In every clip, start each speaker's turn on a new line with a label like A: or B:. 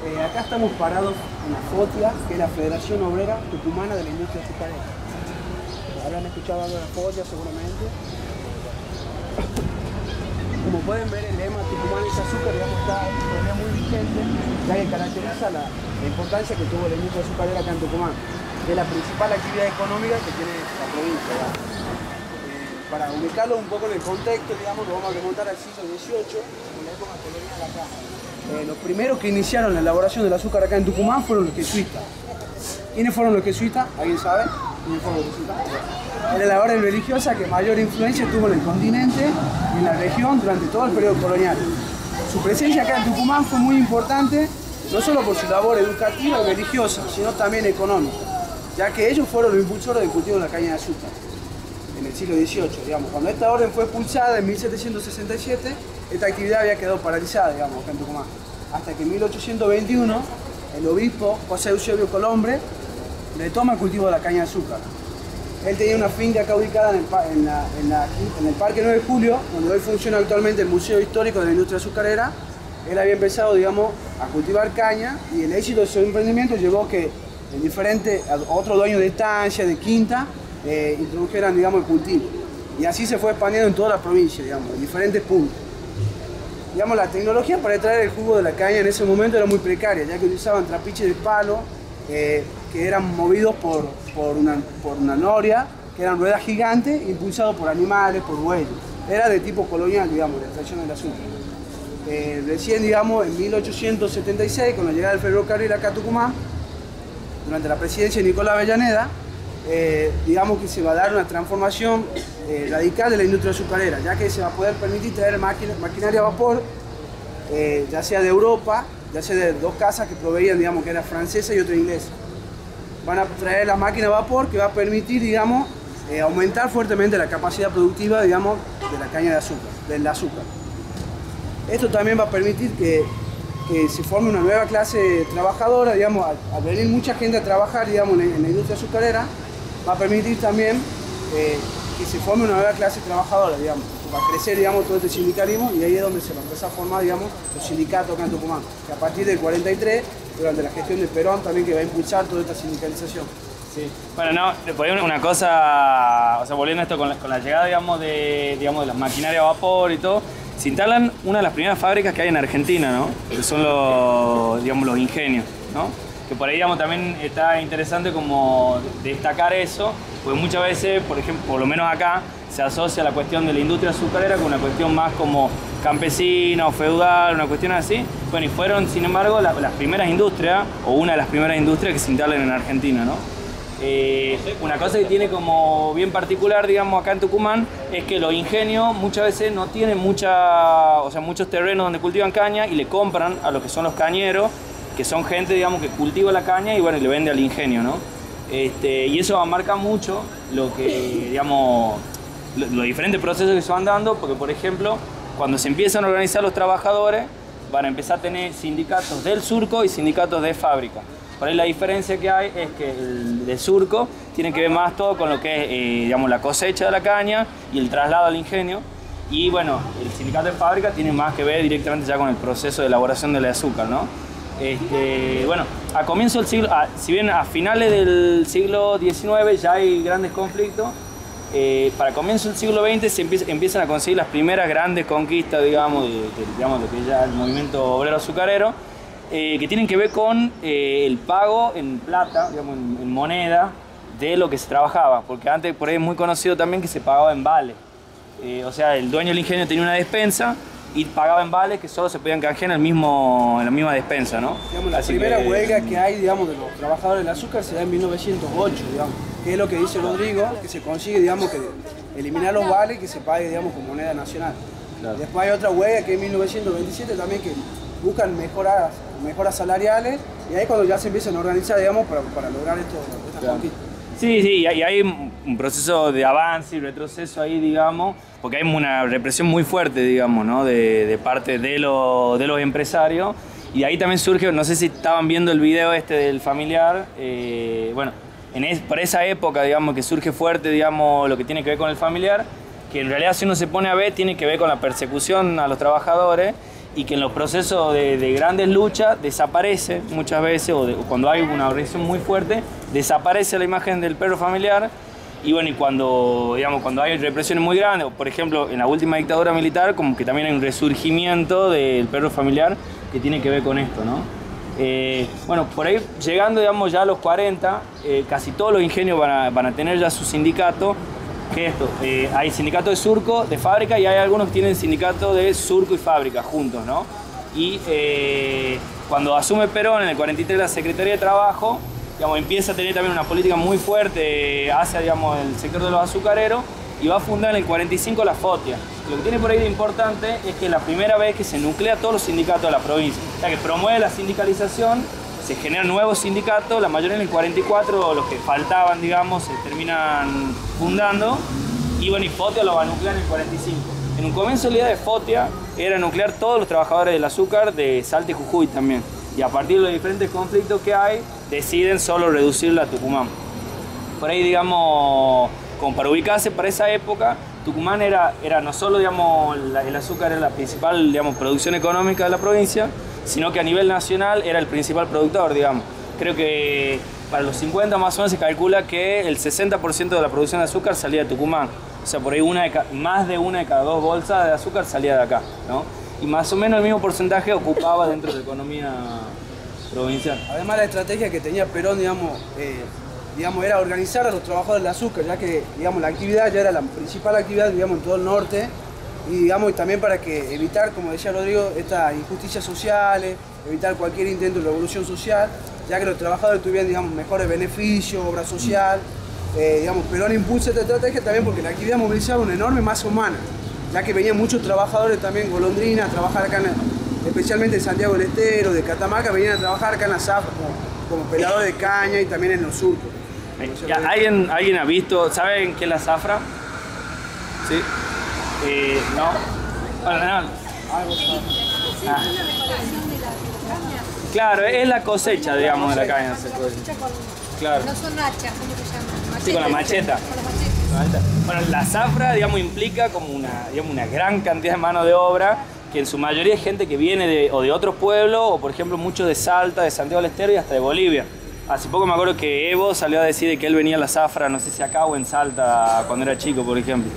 A: Acá estamos parados en la FOTIA, que es la Federación Obrera Tucumana de la Industria Azucarera. Habrán escuchado algo de la FOTIA seguramente. Como pueden ver, el lema Tucumán es azúcar, digamos, está todavía muy vigente, ya que caracteriza la importancia que tuvo la industria azucarera acá en Tucumán, que es la principal actividad económica que tiene la provincia. Para ubicarlo un poco en el contexto, digamos, lo vamos a remontar al siglo XVIII, en la época colonial acá. Los primeros que iniciaron la elaboración del azúcar acá en Tucumán fueron los jesuitas. ¿Quiénes fueron los jesuitas? ¿Alguien sabe? ¿Quiénes fueron los jesuitas? Era la orden religiosa que mayor influencia tuvo en el continente y en la región durante todo el periodo colonial. Su presencia acá en Tucumán fue muy importante, no solo por su labor educativa y religiosa, sino también económica, ya que ellos fueron los impulsores del cultivo de la caña de azúcar en el siglo XVIII, digamos. Cuando esta orden fue expulsada en 1767, esta actividad había quedado paralizada, digamos, acá en Tucumán. Hasta que en 1821, el obispo José Eusebio Colombre retoma el cultivo de la caña de azúcar. Él tenía una finca acá ubicada en el Parque 9 de Julio, donde hoy funciona actualmente el Museo Histórico de la Industria Azucarera. Él había empezado, digamos, a cultivar caña y el éxito de su emprendimiento llevó que otros dueños de estancia, de quinta, introdujeran, digamos, el cultivo. Y así se fue expandiendo en toda la provincia, digamos, en diferentes puntos. Digamos, la tecnología para extraer el jugo de la caña en ese momento era muy precaria, ya que utilizaban trapiches de palo que eran movidos por una noria, que eran ruedas gigantes, impulsados por animales, por bueyes. Era de tipo colonial, digamos, la extracción del azúcar. Recién, digamos, en 1876, con la llegada del ferrocarril acá a Tucumán, durante la presidencia de Nicolás Avellaneda, digamos que se va a dar una transformación radical de la industria azucarera, ya que se va a poder permitir traer maquinaria a vapor, ya sea de Europa, ya sea de dos casas que proveían, digamos, que era francesa y otra inglesa. Van a traer la máquina a vapor que va a permitir, digamos, aumentar fuertemente la capacidad productiva, digamos, de la caña de azúcar, del azúcar. Esto también va a permitir que se forme una nueva clase trabajadora, digamos, al venir mucha gente a trabajar, digamos, en la industria azucarera, va a permitir también que se forme una nueva clase trabajadora, digamos, va a crecer, digamos, todo este sindicalismo y ahí es donde se va a empezar a formar, digamos, los sindicatos acá en Tucumán, que a partir del 43, durante la gestión de Perón también, que va a impulsar toda esta sindicalización.
B: Sí. Bueno, no, por ahí una cosa, o sea, volviendo a esto con la llegada, digamos, de las maquinarias a vapor y todo, se instalan una de las primeras fábricas que hay en Argentina, ¿no? Que son los ingenios, ¿no? Que por ahí, digamos, también está interesante como destacar eso, porque muchas veces, por ejemplo, por lo menos acá, se asocia la cuestión de la industria azucarera con una cuestión más como campesina o feudal, una cuestión así. Bueno, y fueron, sin embargo, las primeras industrias, o una de las primeras industrias que se instalan en Argentina, ¿no? Una cosa que tiene como bien particular, digamos, acá en Tucumán, es que los ingenios muchas veces no tienen muchos terrenos donde cultivan caña y le compran a lo que son los cañeros, que son gente, digamos, que cultiva la caña y bueno, y le vende al ingenio, ¿no? Y eso marca mucho lo que, digamos, los diferentes procesos que se van dando, porque por ejemplo, cuando se empiezan a organizar los trabajadores, van a empezar a tener sindicatos del surco y sindicatos de fábrica. Por ahí la diferencia que hay es que el de surco tiene que ver más todo con lo que es, digamos, la cosecha de la caña y el traslado al ingenio. Y bueno, el sindicato de fábrica tiene más que ver directamente ya con el proceso de elaboración del azúcar, ¿no? Bueno, a comienzo del siglo, si bien a finales del siglo XIX ya hay grandes conflictos, para comienzo del siglo XX se empiezan a conseguir las primeras grandes conquistas, digamos, digamos, lo que es ya el movimiento obrero azucarero, que tienen que ver con el pago en plata, digamos, en moneda, de lo que se trabajaba, porque antes por ahí es muy conocido también que se pagaba en vales. O sea, el dueño del ingenio tenía una despensa y pagaba en vales que solo se podían canjear en la misma despensa, ¿no?
A: Digamos, la primera huelga que hay, digamos, de los trabajadores del azúcar se da en 1908, digamos, que es lo que dice Rodrigo, que se consigue, digamos, que eliminar los vales y que se pague, digamos, con moneda nacional. Claro. Después hay otra huelga que es en 1927 también, que buscan mejoras salariales, y ahí es cuando ya se empiezan a organizar, digamos, para lograr estas conquistas.
B: Sí, y hay un proceso de avance y retroceso ahí, digamos, porque hay una represión muy fuerte, digamos, ¿no? de parte de los empresarios, y ahí también surge, no sé si estaban viendo el video del familiar, bueno, por esa época, digamos, que surge fuerte, digamos, lo que tiene que ver con el familiar, que en realidad si uno se pone a ver tiene que ver con la persecución a los trabajadores, y que en los procesos de grandes luchas desaparece muchas veces, o cuando hay una agresión muy fuerte, desaparece la imagen del perro familiar. Y bueno, y cuando, digamos, cuando hay represiones muy grandes, por ejemplo, en la última dictadura militar, como que también hay un resurgimiento del perro familiar que tiene que ver con esto, ¿no? Bueno, por ahí llegando, digamos, ya a los 40, casi todos los ingenios van a tener ya su sindicato. ¿Qué es esto? Hay sindicato de surco, de fábrica, y hay algunos que tienen sindicato de surco y fábrica juntos, ¿no? Y cuando asume Perón en el 43 la Secretaría de Trabajo, digamos, empieza a tener también una política muy fuerte hacia, digamos, el sector de los azucareros, y va a fundar en el 45 la FOTIA. Lo que tiene por ahí de importante es que es la primera vez que se nuclea todos los sindicatos de la provincia, o sea que promueve la sindicalización, se generan nuevos sindicatos, la mayoría en el 44, los que faltaban, digamos, se terminan fundando, y bueno, y FOTIA lo va a nuclear en el 45. En un comienzo la idea de FOTIA era nuclear todos los trabajadores del azúcar de Salta y Jujuy también, y a partir de los diferentes conflictos que hay, deciden solo reducirla a Tucumán. Por ahí, digamos, como para ubicarse para esa época, Tucumán era no solo, digamos, el azúcar era la principal, digamos, producción económica de la provincia, sino que a nivel nacional era el principal productor, digamos. Creo que para los 50 más o menos se calcula que el 60% de la producción de azúcar salía de Tucumán. O sea, por ahí más de una de cada dos bolsas de azúcar salía de acá, ¿no? Y más o menos el mismo porcentaje ocupaba dentro de la economía provincial.
A: Además, la estrategia que tenía Perón, digamos, era organizar a los trabajadores del azúcar, ya que, digamos, la actividad ya era la principal actividad, digamos, en todo el norte, y, digamos, y también para que evitar, como decía Rodrigo, estas injusticias sociales, evitar cualquier intento de revolución social, ya que los trabajadores tuvieran, digamos, mejores beneficios, obra social. Digamos, Perón impulsa esta estrategia también porque la actividad movilizaba una enorme masa humana, ya que venían muchos trabajadores también golondrinas a trabajar acá, especialmente en Santiago del Estero, de Catamarca, venían a trabajar acá en la zafra como peladores de caña y también en los surcos.
B: ¿Alguien ha visto, saben qué es la zafra? ¿Sí? ¿No? Bueno, no. Ah. Claro, es la cosecha, digamos, de la caña. Claro.
C: No son hachas, ¿cómo se llama?
B: Sí, con la macheta.
C: Con la macheta.
B: Bueno, la zafra, digamos, implica como una gran cantidad de mano de obra, que en su mayoría es gente que viene de otros pueblos, o por ejemplo muchos de Salta, de Santiago del Estero y hasta de Bolivia. Hace poco me acuerdo que Evo salió a decir de que él venía a la zafra, no sé si acá o en Salta, cuando era chico, por ejemplo.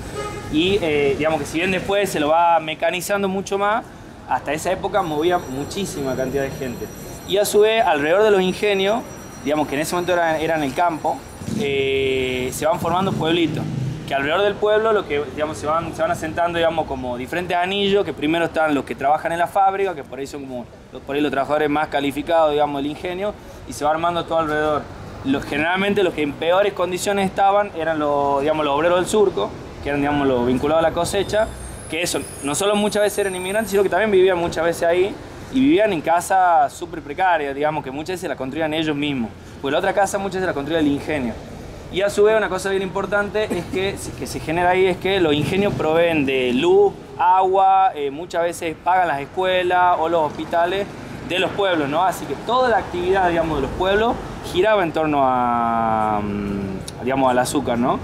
B: Y digamos que si bien después se lo va mecanizando mucho más, hasta esa época movía muchísima cantidad de gente. Y a su vez, alrededor de los ingenios, digamos que en ese momento eran el campo, se van formando pueblitos, que alrededor del pueblo lo que, digamos, se van asentando, digamos, como diferentes anillos, que primero están los que trabajan en la fábrica, que por ahí son como por ahí los trabajadores más calificados, digamos, del ingenio, y se va armando todo alrededor. Generalmente los que en peores condiciones estaban eran los obreros del surco, que eran, digamos, los vinculados a la cosecha, que eso, no solo muchas veces eran inmigrantes, sino que también vivían muchas veces ahí, y vivían en casas súper precarias, digamos, que muchas veces la construían ellos mismos, porque la otra casa muchas veces la construía el ingenio. Y a su vez una cosa bien importante es que se genera ahí es que los ingenios proveen de luz, agua, muchas veces pagan las escuelas o los hospitales de los pueblos, ¿no? Así que toda la actividad, digamos, de los pueblos giraba en torno a, digamos, al azúcar, ¿no?